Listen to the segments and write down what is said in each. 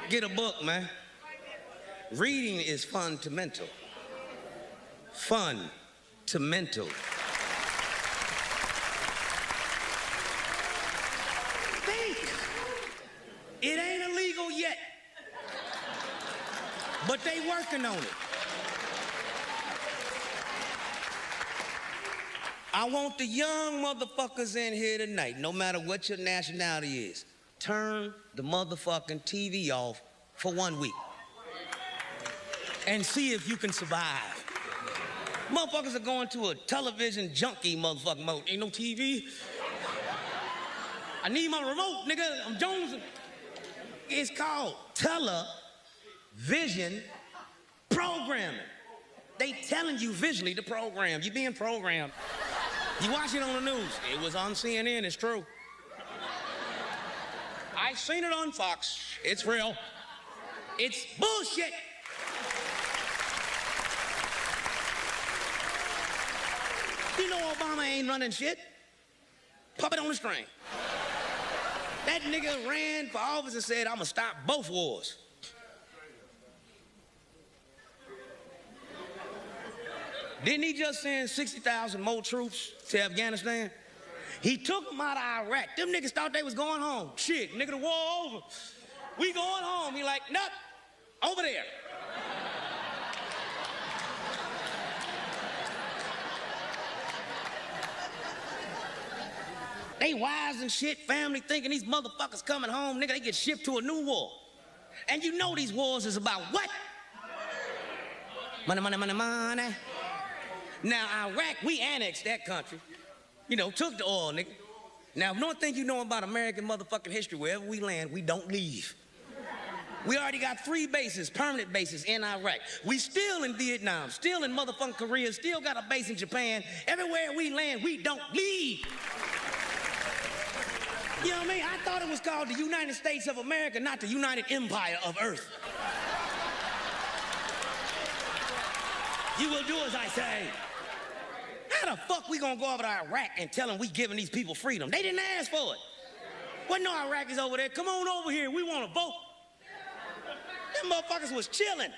Get a book, man. Reading is fundamental. Fun to mental. Think. It ain't illegal yet. But they working on it. I want the young motherfuckers in here tonight, no matter what your nationality is, turn the motherfucking TV off for 1 week and see if you can survive. Motherfuckers are going to a television junkie motherfucking mode. Ain't no TV. I need my remote, nigga. I'm jonesing. It's called television programming. They telling you visually to program. You being programmed. You watch it on the news. It was on CNN, it's true. I seen it on Fox. It's real. It's bullshit. You know Obama ain't running shit. Puppet on the string. That nigga ran for office and said, I'ma stop both wars. Didn't he just send 60,000 more troops to Afghanistan? He took them out of Iraq. Them niggas thought they was going home. Shit, nigga, the war over. We going home. He like, nope, over there. They wives and shit, family thinking these motherfuckers coming home, nigga, they get shipped to a new war. And you know these wars is about what? Money, money, money, money. Now, Iraq, we annexed that country. You know, took the oil, nigga. Now, if one thing you know about American motherfucking history, wherever we land, we don't leave. We already got 3 bases, permanent bases in Iraq. We still in Vietnam, still in motherfucking Korea, still got a base in Japan. Everywhere we land, we don't leave. You know what I mean? I thought it was called the United States of America, not the United Empire of Earth. You will do as I say. How the fuck we gonna go over to Iraq and tell them we giving these people freedom? They didn't ask for it. Wasn't no Iraqis over there. Come on over here. We want to vote. Them motherfuckers was chilling.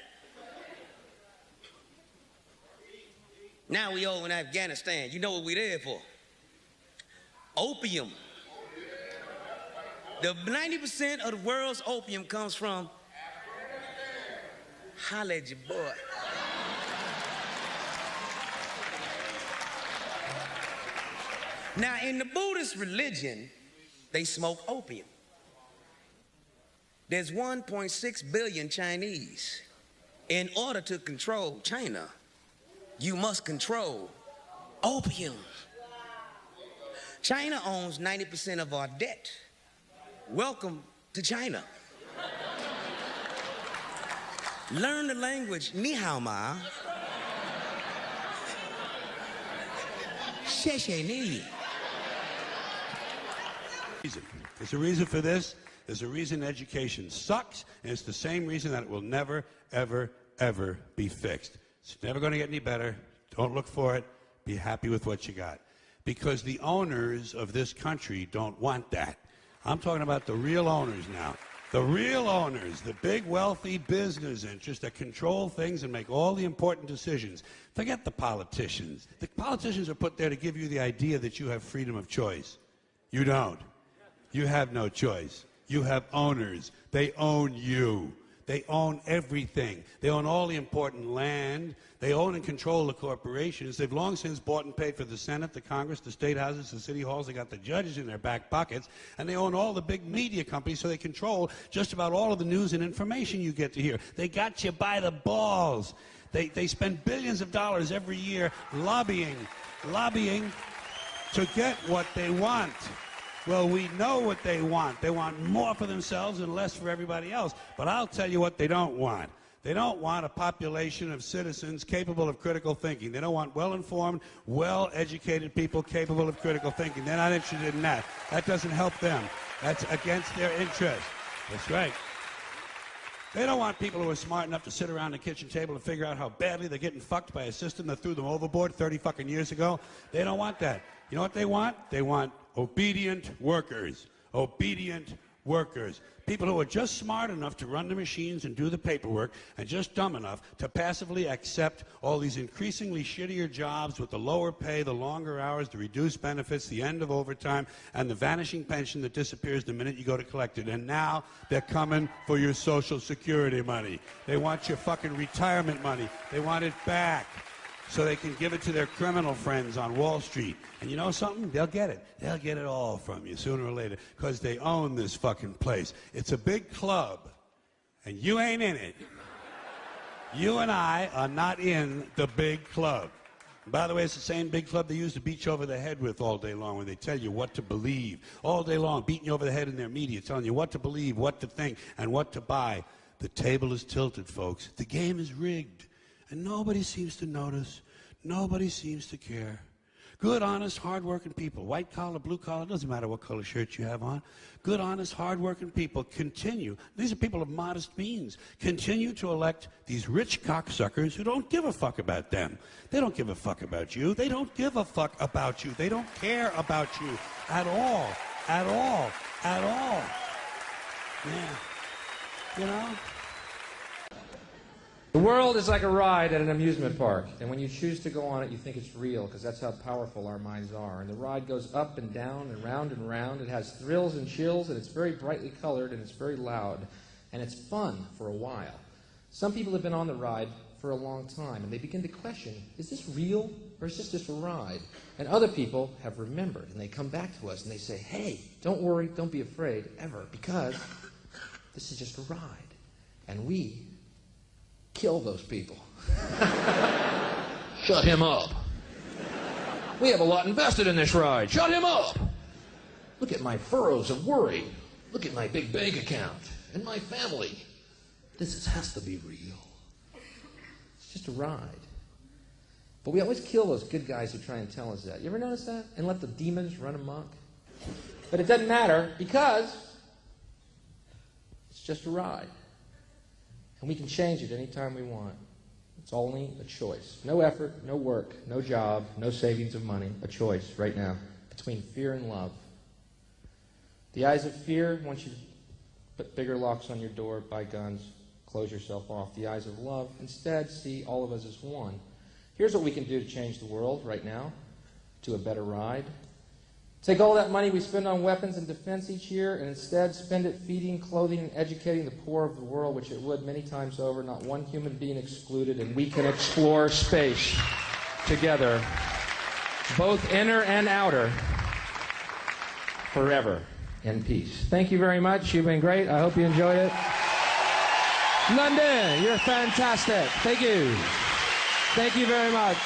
Now we over in Afghanistan. You know what we there for? Opium. The 90% of the world's opium comes from holla at your boy. Now, in the Buddhist religion, they smoke opium. There's 1.6 billion Chinese. In order to control China, you must control opium. China owns 90% of our debt. Welcome to China. Learn the language, ni hao ma. Xie xie ni. There's a reason for this. There's a reason education sucks, and it's the same reason that it will never, ever, ever be fixed. It's never going to get any better. Don't look for it. Be happy with what you got. Because the owners of this country don't want that. I'm talking about the real owners now. The real owners, the big wealthy business interests that control things and make all the important decisions. Forget the politicians. The politicians are put there to give you the idea that you have freedom of choice. You don't. You have no choice. You have owners. They own you. They own everything. They own all the important land. They own and control the corporations. They've long since bought and paid for the Senate, the Congress, the state houses, the city halls. They got the judges in their back pockets. And they own all the big media companies, so they control just about all of the news and information you get to hear. They got you by the balls. They spend billions of dollars every year lobbying to get what they want. Well, we know what they want. They want more for themselves and less for everybody else. But I'll tell you what they don't want. They don't want a population of citizens capable of critical thinking. They don't want well-informed, well-educated people capable of critical thinking. They're not interested in that. That doesn't help them. That's against their interest. That's right. They don't want people who are smart enough to sit around the kitchen table and figure out how badly they're getting fucked by a system that threw them overboard 30 fucking years ago. They don't want that. You know what they want? They want obedient workers. Obedient workers, people who are just smart enough to run the machines and do the paperwork and just dumb enough to passively accept all these increasingly shittier jobs with the lower pay, the longer hours, the reduced benefits, the end of overtime, and the vanishing pension that disappears the minute you go to collect it. And now they're coming for your Social Security money. They want your fucking retirement money. They want it back so they can give it to their criminal friends on Wall Street. And you know something? They'll get it. They'll get it all from you sooner or later because they own this fucking place. It's a big club, and you ain't in it. You and I are not in the big club. And by the way, it's the same big club they used to beat you over the head with all day long when they tell you what to believe. All day long, beating you over the head in their media, telling you what to believe, what to think, and what to buy. The table is tilted, folks. The game is rigged. And nobody seems to notice. Nobody seems to care. Good, honest, hard-working people, white collar, blue collar, doesn't matter what color shirt you have on. Good, honest, hard-working people continue. These are people of modest means. Continue to elect these rich cocksuckers who don't give a fuck about them. They don't give a fuck about you. They don't give a fuck about you. They don't care about you at all. At all. At all. Yeah. You know? The world is like a ride at an amusement park, and when you choose to go on it, you think it's real, because that's how powerful our minds are. And the ride goes up and down and round and round. It has thrills and chills, and it's very brightly colored, and it's very loud, and it's fun for a while. Some people have been on the ride for a long time, and they begin to question, is this real, or is this just a ride? And other people have remembered, and they come back to us, and they say, hey, don't worry, don't be afraid, ever, because this is just a ride, and we kill those people. Shut him up. We have a lot invested in this ride. Shut him up. Look at my furrows of worry. Look at my big bank account and my family. This has to be real. It's just a ride. But we always kill those good guys who try and tell us that. You ever notice that? And let the demons run amok? But it doesn't matter because it's just a ride. And we can change it anytime we want. It's only a choice. No effort, no work, no job, no savings of money. A choice right now between fear and love. The eyes of fear want you to put bigger locks on your door, buy guns, close yourself off. The eyes of love instead see all of us as one. Here's what we can do to change the world right now to a better ride. Take all that money we spend on weapons and defense each year and instead spend it feeding, clothing, and educating the poor of the world, which it would many times over, not one human being excluded, and we can explore space together, both inner and outer, forever in peace. Thank you very much. You've been great. I hope you enjoyed it. London, you're fantastic. Thank you. Thank you very much.